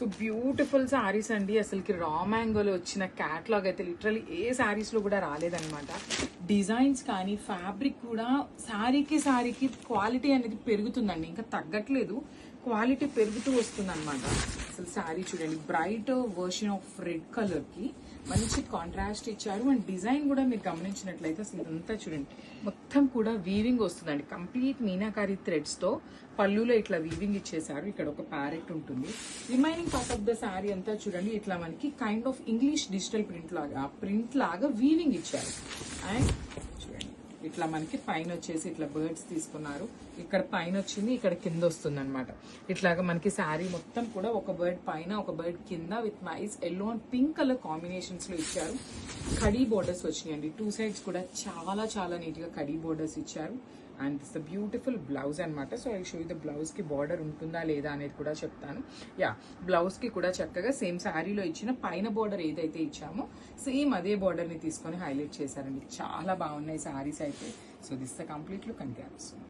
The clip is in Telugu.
సో బ్యూటిఫుల్ శారీస్ అండి. అసలుకి రా మ్యాంగోలో వచ్చిన క్యాట్లాగ్ అయితే లిటరలీ ఏ శారీస్ లో కూడా రాలేదన్నమాట. డిజైన్స్ కానీ ఫ్యాబ్రిక్ కూడా శారీకి క్వాలిటీ అనేది పెరుగుతుందండి, ఇంకా తగ్గట్లేదు, క్వాలిటీ పెరుగుతూ వస్తుంది అనమాట. అసలు శారీ చూడండి, bright version of red colour కి మంచి కాంట్రాస్ట్ ఇచ్చారు. అండ్ డిజైన్ కూడా మీరు గమనించినట్లయితే అసలు ఇదంతా చూడండి, మొత్తం కూడా వీవింగ్ వస్తుందండి. కంప్లీట్ మీనాకారి థ్రెడ్స్ తో పళ్ళులో ఇట్లా వీవింగ్ ఇచ్చేసారు. ఇక్కడ ఒక ప్యారెట్ ఉంటుంది. Remaining part of the sari అంతా చూడండి, ఇట్లా మనకి kind of English digital print లాగా వీవింగ్ ఇచ్చారు. అండ్ చూడండి, ఇట్లా మనకి పైన వచ్చేసి ఇట్లా బర్డ్స్ తీసుకున్నారు. ఇక్కడ పైన వచ్చింది, ఇక్కడ కింద వస్తుంది అనమాట. ఇట్లాగా మనకి శారీ మొత్తం కూడా ఒక బర్డ్ పైన ఒక బర్డ్ కింద with nice yellow and pink colour combinations లో ఇచ్చారు. కడీ బోర్డర్స్ వచ్చినాయండి, టూ సైడ్స్ కూడా చాలా చాలా నీట్ గా కడీ బోర్డర్స్ ఇచ్చారు. And it's the beautiful blouse అనమాట. So I show you the blouse కి బార్డర్ ఉంటుందా లేదా అనేది కూడా చెప్తాను. యా, బ్లౌజ్ కి కూడా చక్కగా సేమ్ శారీలో ఇచ్చిన పైన బార్డర్ ఏదైతే ఇచ్చామో సేమ్ అదే బార్డర్ ని తీసుకొని హైలైట్ చేశారండి. చాలా బాగున్నాయి శారీస్ అయితే. So this the complete look అంతే.